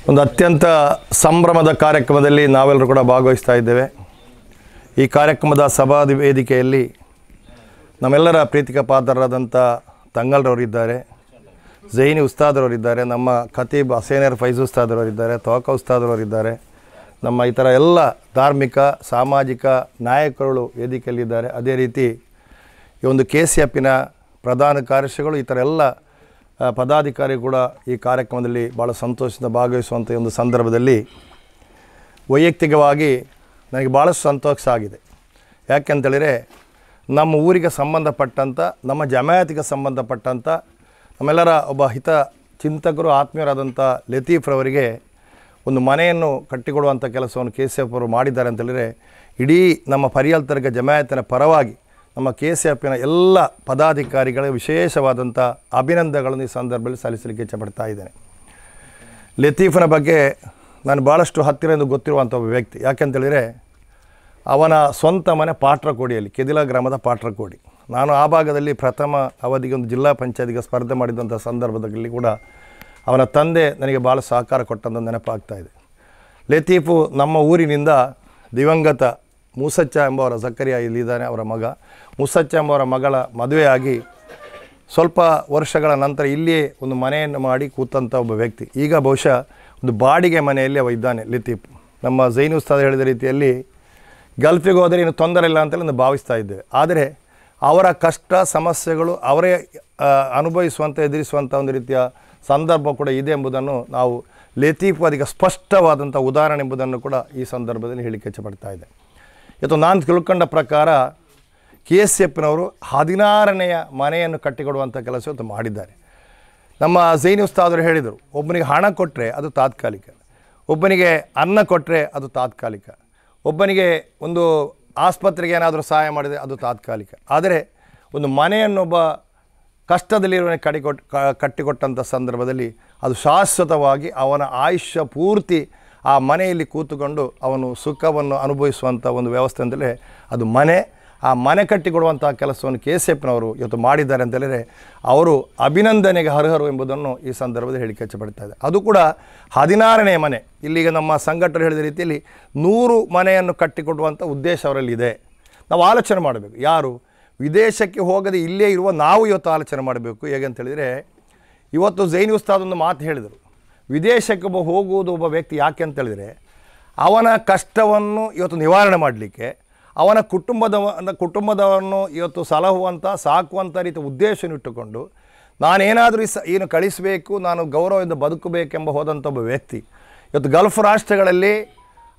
ಒಂದು ಅತ್ಯಂತ ಸಂಭ್ರಮದ ಕಾರ್ಯಕ್ರಮದಲ್ಲಿ ನಾವೆಲ್ಲರೂ ಕೂಡ ಭಾಗವಹಿಸ್ತಾ ಇದ್ದೇವೆ. ಈ ಕಾರ್ಯಕ್ರಮದ ಸಭಾ ವೇದಿಕೆಯಲ್ಲಿ ನಮ್ಮೆಲ್ಲರ ಪ್ರೀತಿಗೆ ಪಾತ್ರರಾದಂಥ ತಂಗಲ್ರವರಿದ್ದಾರೆ, ಜೈನಿ ಉಸ್ತಾದರವರಿದ್ದಾರೆ, ನಮ್ಮ ಖತೀಬ್ ಹಸೇನರ್ ಫೈಜ್ ಉಸ್ತಾದರವರಿದ್ದಾರೆ, ತವಕ ಉಸ್ತಾದರವರಿದ್ದಾರೆ, ನಮ್ಮ ಇತರ ಎಲ್ಲ ಧಾರ್ಮಿಕ ಸಾಮಾಜಿಕ ನಾಯಕರುಗಳು ವೇದಿಕೆಯಲ್ಲಿದ್ದಾರೆ. ಅದೇ ರೀತಿ ಈ ಒಂದು KCFನ ಪ್ರಧಾನ ಕಾರ್ಯದರ್ಶಿಗಳು ಈ ಥರ ಎಲ್ಲ ಪದಾಧಿಕಾರಿ ಕೂಡ ಈ ಕಾರ್ಯಕ್ರಮದಲ್ಲಿ ಭಾಳ ಸಂತೋಷದಿಂದ ಭಾಗವಹಿಸುವಂಥ ಒಂದು ಸಂದರ್ಭದಲ್ಲಿ ವೈಯಕ್ತಿಕವಾಗಿ ನನಗೆ ಭಾಳಷ್ಟು ಸಂತೋಷ ಆಗಿದೆ. ಯಾಕೆಂತೇಳಿದರೆ ನಮ್ಮ ಊರಿಗೆ ಸಂಬಂಧಪಟ್ಟಂಥ, ನಮ್ಮ ಜಮಾಯತಿಗೆ ಸಂಬಂಧಪಟ್ಟಂಥ ನಮ್ಮೆಲ್ಲರ ಒಬ್ಬ ಹಿತ ಚಿಂತಕರು ಆತ್ಮೀಯರಾದಂಥ ಲತೀಫ್ರವರಿಗೆ ಒಂದು ಮನೆಯನ್ನು ಕಟ್ಟಿಕೊಡುವಂಥ ಕೆಲಸವನ್ನು KCF ಅವರು ಮಾಡಿದ್ದಾರೆ ಅಂತೇಳಿದರೆ ಇಡೀ ನಮ್ಮ ಪರಿಯಲ್ತರ್ಗ ಜಮಾಯತಿನ ಪರವಾಗಿ ನಮ್ಮ KCFನ ಎಲ್ಲ ಪದಾಧಿಕಾರಿಗಳ ವಿಶೇಷವಾದಂಥ ಅಭಿನಂದನೆಗಳನ್ನು ಈ ಸಂದರ್ಭದಲ್ಲಿ ಸಲ್ಲಿಸಲಿಕ್ಕೆ ಇಚ್ಛಪಡ್ತಾ ಇದ್ದೇನೆ. ಲತೀಫನ ಬಗ್ಗೆ ನಾನು ಭಾಳಷ್ಟು ಹತ್ತಿರದಿಂದ ಗೊತ್ತಿರುವಂಥ ಒಬ್ಬ ವ್ಯಕ್ತಿ. ಯಾಕೆಂತೇಳಿದರೆ ಅವನ ಸ್ವಂತ ಮನೆ ಪಾಟ್ರಕೋಡಿಯಲ್ಲಿ, ಕೆದಿಲ ಗ್ರಾಮದ ಪಾಟ್ರಕೋಡಿ. ನಾನು ಆ ಭಾಗದಲ್ಲಿ ಪ್ರಥಮ ಅವಧಿಗೆ ಒಂದು ಜಿಲ್ಲಾ ಪಂಚಾಯತಿಗೆ ಸ್ಪರ್ಧೆ ಮಾಡಿದಂಥ ಸಂದರ್ಭದಲ್ಲಿ ಕೂಡ ಅವನ ತಂದೆ ನನಗೆ ಭಾಳ ಸಹಕಾರ ಕೊಟ್ಟಂಥ ನೆನಪಾಗ್ತಾಯಿದೆ. ಲತೀಫು ನಮ್ಮ ಊರಿನಿಂದ ದಿವಂಗತ ಮೂಸಚ್ಚ ಎಂಬವರ ಜಕರಿಯಾ ಇಲ್ಲಿದ್ದಾನೆ, ಅವರ ಮಗ ಮೂಸಚ್ಚ ಎಂಬವರ ಮಗಳ ಮದುವೆಯಾಗಿ ಸ್ವಲ್ಪ ವರ್ಷಗಳ ನಂತರ ಇಲ್ಲಿಯೇ ಒಂದು ಮನೆಯನ್ನು ಮಾಡಿ ಕೂತಂಥ ಒಬ್ಬ ವ್ಯಕ್ತಿ. ಈಗ ಬಹುಶಃ ಒಂದು ಬಾಡಿಗೆ ಮನೆಯಲ್ಲಿ ಅವ ಇದ್ದಾನೆ ಲತೀಫ್. ನಮ್ಮ ಜೈನ್ ಉಸ್ತಾದ್ ಹೇಳಿದ ರೀತಿಯಲ್ಲಿ ಗಲ್ಫಿಗೆ ಹೋದರೆ ಏನು ತೊಂದರೆ ಇಲ್ಲ ಅಂತೇಳಿ ನಾನು ಭಾವಿಸ್ತಾ ಇದ್ದೇವೆ. ಆದರೆ ಅವರ ಕಷ್ಟ ಸಮಸ್ಯೆಗಳು ಅವರೇ ಅನುಭವಿಸುವಂಥ ಎದುರಿಸುವಂಥ ಒಂದು ರೀತಿಯ ಸಂದರ್ಭ ಕೂಡ ಇದೆ ಎಂಬುದನ್ನು ನಾವು ಲತೀಫ್ ಅದಕ್ಕೆ ಸ್ಪಷ್ಟವಾದಂಥ ಉದಾಹರಣೆ ಎಂಬುದನ್ನು ಕೂಡ ಈ ಸಂದರ್ಭದಲ್ಲಿ ಹೇಳಿಕೆ ಇಚ್ಛಪಡ್ತಾ ಇದೆ. ಇವತ್ತು ನಾನು ತಿಳ್ಕೊಂಡ ಪ್ರಕಾರ KCFನವರು 16ನೆಯ ಮನೆಯನ್ನು ಕಟ್ಟಿಕೊಡುವಂಥ ಕೆಲಸ ಇವತ್ತು ಮಾಡಿದ್ದಾರೆ. ನಮ್ಮ ಜೈನ್ ಉಸ್ತಾದರು ಹೇಳಿದರು, ಒಬ್ಬನಿಗೆ ಹಣ ಕೊಟ್ಟರೆ ಅದು ತಾತ್ಕಾಲಿಕ, ಒಬ್ಬನಿಗೆ ಅನ್ನ ಕೊಟ್ಟರೆ ಅದು ತಾತ್ಕಾಲಿಕ, ಒಬ್ಬನಿಗೆ ಒಂದು ಆಸ್ಪತ್ರೆಗೆ ಏನಾದರೂ ಸಹಾಯ ಮಾಡಿದರೆ ಅದು ತಾತ್ಕಾಲಿಕ. ಆದರೆ ಒಂದು ಮನೆಯನ್ನೊಬ್ಬ ಕಷ್ಟದಲ್ಲಿರುವವನಿಗೆ ಕಟ್ಟಿಕೊಟ್ಟಂಥ ಸಂದರ್ಭದಲ್ಲಿ ಅದು ಶಾಶ್ವತವಾಗಿ ಅವನ ಆಯುಷ್ಯ ಪೂರ್ತಿ ಆ ಮನೆಯಲ್ಲಿ ಕೂತುಕೊಂಡು ಅವನು ಸುಖವನ್ನು ಅನುಭವಿಸುವಂಥ ಒಂದು ವ್ಯವಸ್ಥೆ ಅಂತಲೇ ಅದು ಮನೆ. ಆ ಮನೆ ಕಟ್ಟಿಕೊಡುವಂಥ ಕೆಲಸವನ್ನು KCFನವರು ಇವತ್ತು ಮಾಡಿದ್ದಾರೆ ಅಂತೇಳಿದರೆ ಅವರು ಅಭಿನಂದನೆಗೆ ಅರ್ಹರು ಎಂಬುದನ್ನು ಈ ಸಂದರ್ಭದಲ್ಲಿ ಹೇಳಿಕೆ ಇಚ್ಛಪಡ್ತಾ ಇದೆ. ಅದು ಕೂಡ 16ನೇ ಮನೆ. ಇಲ್ಲಿಗ ನಮ್ಮ ಸಂಘಟನೆ ಹೇಳಿದ ರೀತಿಯಲ್ಲಿ 100 ಮನೆಯನ್ನು ಕಟ್ಟಿಕೊಡುವಂಥ ಉದ್ದೇಶ ಅವರಲ್ಲಿದೆ. ನಾವು ಆಲೋಚನೆ ಮಾಡಬೇಕು, ಯಾರು ವಿದೇಶಕ್ಕೆ ಹೋಗದೆ ಇಲ್ಲೇ ಇರುವ ನಾವು ಇವತ್ತು ಆಲೋಚನೆ ಮಾಡಬೇಕು. ಹೇಗಂತೇಳಿದರೆ ಇವತ್ತು ಜೈನ್ ಉಸ್ತಾದ್ ಒಂದು ಮಾತು ಹೇಳಿದರು, ವಿದೇಶಕ್ಕೆ ಹೋಗುವುದು ಒಬ್ಬ ವ್ಯಕ್ತಿ ಯಾಕೆ ಅಂತೇಳಿದರೆ ಅವನ ಕಷ್ಟವನ್ನು ಇವತ್ತು ನಿವಾರಣೆ ಮಾಡಲಿಕ್ಕೆ, ಅವನ ಕುಟುಂಬದವನ್ನು ಇವತ್ತು ಸಲಹುವಂಥ ಸಾಕುವಂಥ ರೀತಿ ಉದ್ದೇಶನಿಟ್ಟುಕೊಂಡು ನಾನೇನಾದರೂ ಏನು ಕಳಿಸಬೇಕು, ನಾನು ಗೌರವದಿಂದ ಬದುಕಬೇಕೆಂಬ ಹೋದಂಥ ಒಬ್ಬ ವ್ಯಕ್ತಿ ಇವತ್ತು ಗಲ್ಫ್ ರಾಷ್ಟ್ರಗಳಲ್ಲಿ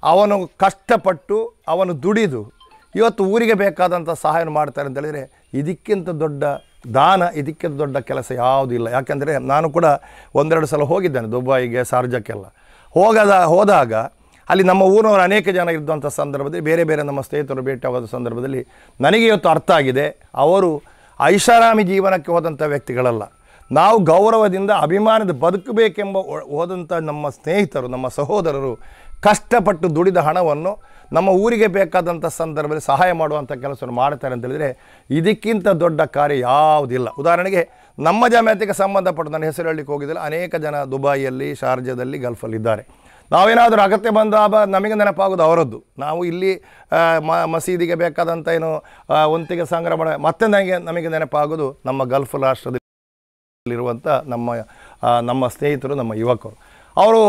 ಅವನು ಕಷ್ಟಪಟ್ಟು ಅವನು ದುಡಿದು ಇವತ್ತು ಊರಿಗೆ ಬೇಕಾದಂಥ ಸಹಾಯ ಮಾಡ್ತಾರೆ ಅಂತೇಳಿದರೆ ಇದಕ್ಕಿಂತ ದೊಡ್ಡ ದಾನ, ಇದಕ್ಕಿಂತ ದೊಡ್ಡ ಕೆಲಸ ಯಾವುದಿಲ್ಲ. ಯಾಕೆಂದರೆ ನಾನು ಕೂಡ ಒಂದೆರಡು ಸಲ ಹೋಗಿದ್ದೇನೆ ದುಬೈಗೆ, ಶಾರ್ಜಕ್ಕೆಲ್ಲ. ಹೋದಾಗ ಅಲ್ಲಿ ನಮ್ಮ ಊರಿನವರು ಅನೇಕ ಜನ ಇದ್ದಂಥ ಸಂದರ್ಭದಲ್ಲಿ ಬೇರೆ ಬೇರೆ ನಮ್ಮ ಸ್ನೇಹಿತರು ಭೇಟಿಯಾದ ಸಂದರ್ಭದಲ್ಲಿ ನನಗೆ ಇವತ್ತು ಅರ್ಥ ಆಗಿದೆ, ಅವರು ಐಷಾರಾಮಿ ಜೀವನಕ್ಕೆ ಹೋದಂಥ ವ್ಯಕ್ತಿಗಳಲ್ಲ. ನಾವು ಗೌರವದಿಂದ ಅಭಿಮಾನದ ಬದುಕಬೇಕೆಂಬ ಹೋದಂಥ ನಮ್ಮ ಸ್ನೇಹಿತರು, ನಮ್ಮ ಸಹೋದರರು ಕಷ್ಟಪಟ್ಟು ದುಡಿದ ಹಣವನ್ನು ನಮ್ಮ ಊರಿಗೆ ಬೇಕಾದಂಥ ಸಂದರ್ಭದಲ್ಲಿ ಸಹಾಯ ಮಾಡುವಂಥ ಕೆಲಸವನ್ನು ಮಾಡ್ತಾರೆ ಅಂತೇಳಿದರೆ ಇದಕ್ಕಿಂತ ದೊಡ್ಡ ಕಾರ್ಯ ಯಾವುದಿಲ್ಲ. ಉದಾಹರಣೆಗೆ ನಮ್ಮ ಜಮಾಯತಿಗೆ ಸಂಬಂಧಪಟ್ಟ ನನ್ನ ಹೆಸರು ಹೇಳಲಿಕ್ಕೆ ಹೋಗಿದ್ದಲ್ಲಿ ಅನೇಕ ಜನ ದುಬೈಯಲ್ಲಿ, ಶಾರ್ಜಾದಲ್ಲಿ, ಗಲ್ಫಲ್ಲಿದ್ದಾರೆ. ನಾವೇನಾದರೂ ಅಗತ್ಯ ಬಂದಾಗ ನಮಗೆ ನೆನಪಾಗೋದು ಅವರದ್ದು. ನಾವು ಇಲ್ಲಿ ಮಸೀದಿಗೆ ಬೇಕಾದಂಥ ಏನು ಒಂತಿಗೆ ಸಂಗ್ರಹ ಮಾಡ ಮತ್ತೆ ನಮಗೆ ನೆನಪಾಗೋದು ನಮ್ಮ ಗಲ್ಫ್ ರಾಷ್ಟ್ರದಲ್ಲಿರುವಂಥ ನಮ್ಮ ಸ್ನೇಹಿತರು, ನಮ್ಮ ಯುವಕರು. ಅವರು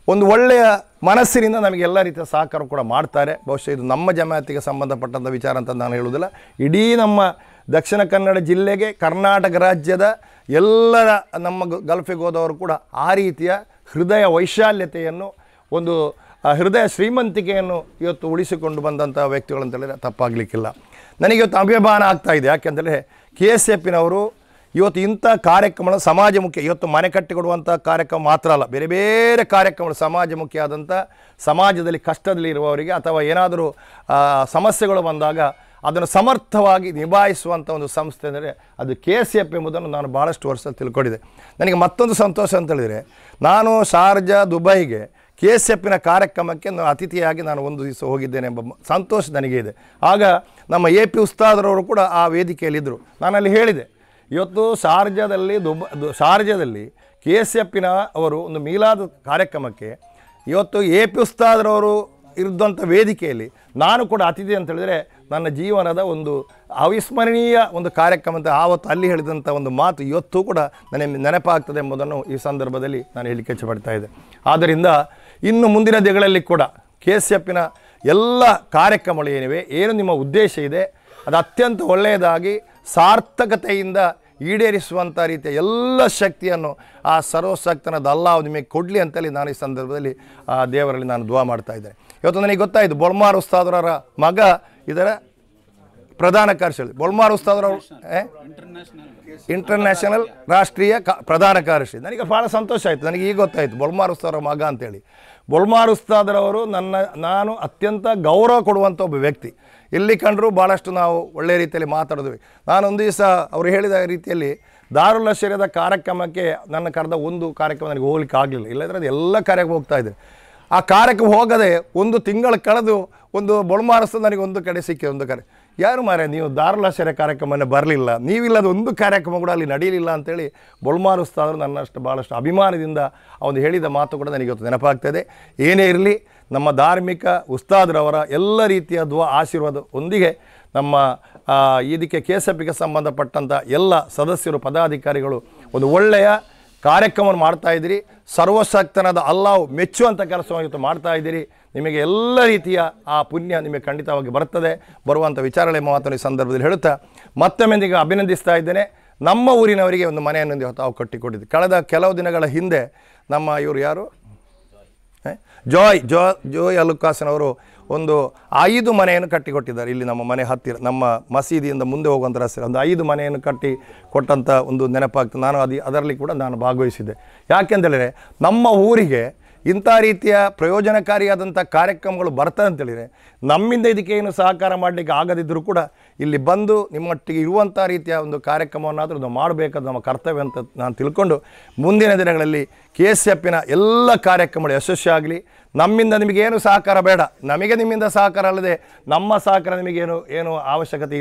ಒಂದು ಒಳ್ಳೆಯ ಮನಸ್ಸಿನಿಂದ ನಮಗೆ ಎಲ್ಲ ರೀತಿಯ ಸಹಕಾರ ಕೂಡ ಮಾಡ್ತಾರೆ. ಬಹುಶಃ ಇದು ನಮ್ಮ ಜಮಾಯತಿಗೆ ಸಂಬಂಧಪಟ್ಟಂಥ ವಿಚಾರ ಅಂತ ನಾನು ಹೇಳುವುದಿಲ್ಲ, ಇಡೀ ನಮ್ಮ ದಕ್ಷಿಣ ಕನ್ನಡ ಜಿಲ್ಲೆಗೆ, ಕರ್ನಾಟಕ ರಾಜ್ಯದ ಎಲ್ಲರ ನಮ್ಮ ಗಲ್ಫಿಗೆ ಹೋದವರು ಕೂಡ ಆ ರೀತಿಯ ಹೃದಯ ವೈಶಾಲ್ಯತೆಯನ್ನು, ಒಂದು ಹೃದಯ ಶ್ರೀಮಂತಿಕೆಯನ್ನು ಇವತ್ತು ಉಳಿಸಿಕೊಂಡು ಬಂದಂಥ ವ್ಯಕ್ತಿಗಳು ಅಂತೇಳಿದರೆ ತಪ್ಪಾಗಲಿಕ್ಕಿಲ್ಲ. ನನಗೆ ಇವತ್ತು ಅಭಿಮಾನ ಆಗ್ತಾಯಿದೆ. ಯಾಕೆಂದರೆ KCFನವರು ಇವತ್ತು ಇಂಥ ಕಾರ್ಯಕ್ರಮಗಳು ಸಮಾಜಮುಖಿ, ಇವತ್ತು ಮನೆ ಕಟ್ಟಿಕೊಡುವಂಥ ಕಾರ್ಯಕ್ರಮ ಮಾತ್ರ ಅಲ್ಲ, ಬೇರೆ ಬೇರೆ ಕಾರ್ಯಕ್ರಮಗಳು ಸಮಾಜಮುಖಿಯಾದಂಥ, ಸಮಾಜದಲ್ಲಿ ಕಷ್ಟದಲ್ಲಿರುವವರಿಗೆ ಅಥವಾ ಏನಾದರೂ ಸಮಸ್ಯೆಗಳು ಬಂದಾಗ ಅದನ್ನು ಸಮರ್ಥವಾಗಿ ನಿಭಾಯಿಸುವಂಥ ಒಂದು ಸಂಸ್ಥೆ ಅಂದರೆ ಅದು KCF ಎಂಬುದನ್ನು ನಾನು ಭಾಳಷ್ಟು ವರ್ಷ ತಿಳ್ಕೊಂಡಿದ್ದೆ. ನನಗೆ ಮತ್ತೊಂದು ಸಂತೋಷ ಅಂತೇಳಿದರೆ ನಾನು ಶಾರ್ಜಾ, ದುಬೈಗೆ KCFನ ಕಾರ್ಯಕ್ರಮಕ್ಕೆ ಅತಿಥಿಯಾಗಿ ನಾನು ಒಂದು ದಿವಸ ಹೋಗಿದ್ದೇನೆ ಎಂಬ ಸಂತೋಷ ನನಗೆ ಇದೆ. ಆಗ ನಮ್ಮ AP ಉಸ್ತಾದರವರು ಕೂಡ ಆ ವೇದಿಕೆಯಲ್ಲಿದ್ದರು. ನಾನಲ್ಲಿ ಹೇಳಿದೆ, ಇವತ್ತು ಶಾರ್ಜಾದಲ್ಲಿ KCFನ ಅವರು ಒಂದು ಮೀಲಾದ್ ಕಾರ್ಯಕ್ರಮಕ್ಕೆ ಇವತ್ತು AP ಉಸ್ತಾದ್ರವರು ಇರುವಂಥ ವೇದಿಕೆಯಲ್ಲಿ ನಾನು ಕೂಡ ಅತಿಥಿ ಅಂತ ಹೇಳಿದರೆ ನನ್ನ ಜೀವನದ ಒಂದು ಅವಿಸ್ಮರಣೀಯ ಒಂದು ಕಾರ್ಯಕ್ರಮ ಅಂತ ಆವತ್ತು ಅಲ್ಲಿ ಹೇಳಿದಂಥ ಒಂದು ಮಾತು ಇವತ್ತು ಕೂಡ ನನಗೆ ನೆನಪಾಗ್ತದೆ ಎಂಬುದನ್ನು ಈ ಸಂದರ್ಭದಲ್ಲಿ ನಾನು ಹೇಳಲಿಕ್ಕೆ ಇಚ್ಛೆಪಡ್ತಾ ಇದ್ದೆ. ಆದ್ದರಿಂದ ಇನ್ನು ಮುಂದಿನ ದಿನಗಳಲ್ಲಿ ಕೂಡ KCFನ ಎಲ್ಲ ಕಾರ್ಯಕ್ರಮಗಳು ಏನಿವೆ, ಏನು ನಿಮ್ಮ ಉದ್ದೇಶ ಇದೆ, ಅದು ಅತ್ಯಂತ ಒಳ್ಳೆಯದಾಗಿ ಸಾರ್ಥಕತೆಯಿಂದ ಈಡೇರಿಸುವಂಥ ರೀತಿಯ ಎಲ್ಲ ಶಕ್ತಿಯನ್ನು ಆ ಸರ್ವಶಕ್ತನಾದ ಅಲ್ಲಾಹ್ ನಿಮಗೆ ಕೊಡಲಿ ಅಂತೇಳಿ ನಾನು ಈ ಸಂದರ್ಭದಲ್ಲಿ ಆ ದೇವರಲ್ಲಿ ನಾನು ದುವಾ ಮಾಡ್ತಾ ಇದ್ದೇನೆ. ಇವತ್ತು ನನಗೆ ಗೊತ್ತಾಯಿತು ಬೊಳ್ಮಾರ್ ಉಸ್ತಾದರ ಮಗ ಇದರ ಪ್ರಧಾನ ಕಾರ್ಯದರ್ಶಿ. ಬೊಳ್ಮಾರ್ ಉಸ್ತಾದರವರು ಇಂಟರ್ನ್ಯಾಷನಲ್ ರಾಷ್ಟ್ರೀಯ ಪ್ರಧಾನ ಕಾರ್ಯದರ್ಶಿ. ನನಗೆ ಭಾಳ ಸಂತೋಷ ಆಯಿತು. ನನಗೆ ಈಗ ಗೊತ್ತಾಯಿತು ಬೊಳ್ಮಾರ್ ಉಸ್ತಾದರ ಮಗ ಅಂತೇಳಿ. ಬೊಳ್ಮಾರ್ ಉಸ್ತಾದರವರು ನಾನು ಅತ್ಯಂತ ಗೌರವ ಕೊಡುವಂಥ ಒಬ್ಬ ವ್ಯಕ್ತಿ. ಎಲ್ಲಿ ಕಂಡರೂ ಭಾಳಷ್ಟು ನಾವು ಒಳ್ಳೆಯ ರೀತಿಯಲ್ಲಿ ಮಾತಾಡಿದ್ವಿ. ನಾನೊಂದು ದಿವಸ ಅವರು ಹೇಳಿದ ರೀತಿಯಲ್ಲಿ ದಾರುಲ್ ಅಶ್ಶರಿಯಾದ ಕಾರ್ಯಕ್ರಮಕ್ಕೆ ನನ್ನ ಕರೆದ ಒಂದು ಕಾರ್ಯಕ್ರಮ ನನಗೆ ಹೋಗ್ಲಿಕ್ಕೆ ಆಗಲಿಲ್ಲ. ಇಲ್ಲಂದರೆ ಅದು ಎಲ್ಲ ಕಾರ್ಯಕ್ರಮ ಹೋಗ್ತಾಯಿದ್ದೆ. ಆ ಕಾರ್ಯಕ್ರಮ ಹೋಗದೆ ಒಂದು ತಿಂಗಳು ಕಳೆದು ಒಂದು ಬೊಳ್ಮಾರಸ್ತ ನನಗೆ ಒಂದು ಕಡೆ ಸಿಕ್ಕಿ ಒಂದು ಕಡೆ, ಯಾರು ಮಾರೇ ನೀವು ದಾರುಲ್ ಅಶ್ಶರಿಯ ಕಾರ್ಯಕ್ರಮನೇ ಬರಲಿಲ್ಲ, ನೀವಿಲ್ಲದ ಒಂದು ಕಾರ್ಯಕ್ರಮ ಕೂಡ ಅಲ್ಲಿ ನಡೆಯಲಿಲ್ಲ ಅಂತೇಳಿ ಬೊಳ್ಮಾರ್ ಉಸ್ತಾದರು ನನ್ನಷ್ಟು ಭಾಳಷ್ಟು ಅಭಿಮಾನದಿಂದ ಅವನು ಹೇಳಿದ ಮಾತು ಕೂಡ ನನಗೆ ಇವತ್ತು ನೆನಪಾಗ್ತದೆ. ಏನೇ ಇರಲಿ, ನಮ್ಮ ಧಾರ್ಮಿಕ ಉಸ್ತಾದ್ರವರ ಎಲ್ಲ ರೀತಿಯ ದುವಾ ಆಶೀರ್ವಾದ ಒಂದಿಗೆ ನಮ್ಮ ಇದಕ್ಕೆ KCFಗೆ ಸಂಬಂಧಪಟ್ಟಂಥ ಎಲ್ಲ ಸದಸ್ಯರು ಪದಾಧಿಕಾರಿಗಳು ಒಂದು ಒಳ್ಳೆಯ ಕಾರ್ಯಕ್ರಮವನ್ನು ಮಾಡ್ತಾಯಿದ್ದೀರಿ. ಸರ್ವಶಕ್ತನಾದ ಅಲ್ಲಾಹ್ ಮೆಚ್ಚುವಂಥ ಕೆಲಸವನ್ನು ಇವತ್ತು ಮಾಡ್ತಾಯಿದ್ದೀರಿ. ನಿಮಗೆ ಎಲ್ಲ ರೀತಿಯ ಆ ಪುಣ್ಯ ನಿಮಗೆ ಖಂಡಿತವಾಗಿ ಬರ್ತದೆ. ಬರುವಂಥ ವಿಚಾರಳೆ ಮಾತನ್ನು ಈ ಸಂದರ್ಭದಲ್ಲಿ ಹೇಳುತ್ತಾ ಮತ್ತೊಮ್ಮೆಂದಿಗೆ ಅಭಿನಂದಿಸ್ತಾ ಇದ್ದೇನೆ. ನಮ್ಮ ಊರಿನವರಿಗೆ ಒಂದು ಮನೆಯನ್ನು ತಾವು ಕಟ್ಟಿಕೊಟ್ಟಿದ್ದು. ಕಳೆದ ಕೆಲವು ದಿನಗಳ ಹಿಂದೆ ನಮ್ಮ ಇವರು ಯಾರು ಜೋಯ್ ಅಲುಕಾಸನವರು ಒಂದು 5 ಮನೆಯನ್ನು ಕಟ್ಟಿಕೊಟ್ಟಿದ್ದಾರೆ. ಇಲ್ಲಿ ನಮ್ಮ ಮನೆ ಹತ್ತಿರ, ನಮ್ಮ ಮಸೀದಿಯಿಂದ ಮುಂದೆ ಹೋಗುವಂಥ ರಸ್ತೆ ಒಂದು 5 ಮನೆಯನ್ನು ಕಟ್ಟಿ ಕೊಟ್ಟಂಥ ಒಂದು ನೆನಪಾಗ್ತದೆ. ನಾನು ಅದರಲ್ಲಿ ಕೂಡ ನಾನು ಭಾಗವಹಿಸಿದ್ದೆ. ಯಾಕೆಂತೇಳಿದರೆ ನಮ್ಮ ಊರಿಗೆ ಇಂಥ ರೀತಿಯ ಪ್ರಯೋಜನಕಾರಿಯಾದಂಥ ಕಾರ್ಯಕ್ರಮಗಳು ಬರ್ತದೆ ಅಂತೇಳಿದರೆ ನಮ್ಮಿಂದ ಇದಕ್ಕೆ ಏನು ಸಹಕಾರ ಮಾಡಲಿಕ್ಕೆ ಆಗದಿದ್ದರೂ ಕೂಡ ಇಲ್ಲಿ ಬಂದು ನಿಮ್ಮೊಟ್ಟಿಗೆ ಇರುವಂಥ ರೀತಿಯ ಒಂದು ಕಾರ್ಯಕ್ರಮವನ್ನಾದರೂ ನಾವು ಮಾಡಬೇಕಾದ ನಮ್ಮ ಕರ್ತವ್ಯ ಅಂತ ನಾನು ತಿಳ್ಕೊಂಡು ಮುಂದಿನ ದಿನಗಳಲ್ಲಿ KCFನ ಎಲ್ಲ ಕಾರ್ಯಕ್ರಮಗಳು ಯಶಸ್ವಿಯಾಗಲಿ. ನಮ್ಮಿಂದ ನಿಮಗೇನು ಸಹಕಾರ ಬೇಡ, ನಮಗೆ ನಿಮ್ಮಿಂದ ಸಹಕಾರ ಅಲ್ಲದೆ ನಮ್ಮ ಸಹಕಾರ ನಿಮಗೇನು ಅವಶ್ಯಕತೆ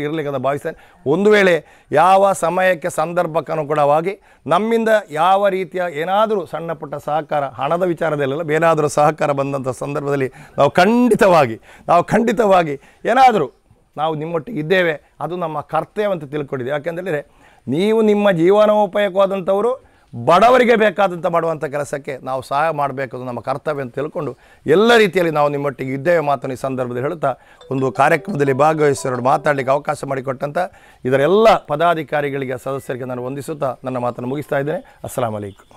ಇರಲಿಕ್ಕೆ ಅಂತ ಭಾವಿಸ್ತೇನೆ. ಒಂದು ವೇಳೆ ಯಾವ ಸಮಯಕ್ಕೆ ಸಂದರ್ಭಕ್ಕನುಗುಣವಾಗಿ ನಮ್ಮಿಂದ ಯಾವ ರೀತಿಯ ಏನಾದರೂ ಸಣ್ಣ ಪುಟ್ಟ ಸಹಕಾರ, ಹಣದ ವಿಚಾರದಲ್ಲೆಲ್ಲ ಬೇನಾದರೂ ಸಹಕಾರ ಬಂದಂಥ ಸಂದರ್ಭದಲ್ಲಿ ನಾವು ಖಂಡಿತವಾಗಿ ಏನಾದರೂ ನಾವು ನಿಮ್ಮೊಟ್ಟಿಗೆ ಇದ್ದೇವೆ, ಅದು ನಮ್ಮ ಕರ್ತವ್ಯ ಅಂತ ತಿಳ್ಕೊಂಡಿದ್ದೀವಿ. ಯಾಕೆಂತೇಳಿದರೆ ನೀವು ನಿಮ್ಮ ಜೀವನೋಪಯೋಗವಾದಂಥವರು ಬಡವರಿಗೆ ಬೇಕಾದಂಥ ಮಾಡುವಂಥ ಕೆಲಸಕ್ಕೆ ನಾವು ಸಹಾಯ ಮಾಡಬೇಕು, ನಮ್ಮ ಕರ್ತವ್ಯ ಅಂತ ತಿಳ್ಕೊಂಡು ಎಲ್ಲ ರೀತಿಯಲ್ಲಿ ನಾವು ನಿಮ್ಮೊಟ್ಟಿಗೆ ಇದ್ದೇವೆ ಮಾತನ್ನು ಈ ಸಂದರ್ಭದಲ್ಲಿ ಹೇಳುತ್ತಾ ಒಂದು ಕಾರ್ಯಕ್ರಮದಲ್ಲಿ ಭಾಗವಹಿಸಿ ಮಾತಾಡಲಿಕ್ಕೆ ಅವಕಾಶ ಮಾಡಿಕೊಟ್ಟಂಥ ಇದರೆಲ್ಲ ಪದಾಧಿಕಾರಿಗಳಿಗೆ, ಸದಸ್ಯರಿಗೆ ನಾನು ವಂದಿಸುತ್ತಾ ನನ್ನ ಮಾತನ್ನು ಮುಗಿಸ್ತಾ ಇದ್ದೇನೆ. ಅಸ್ಸಲಾಮು ಅಲೈಕುಂ.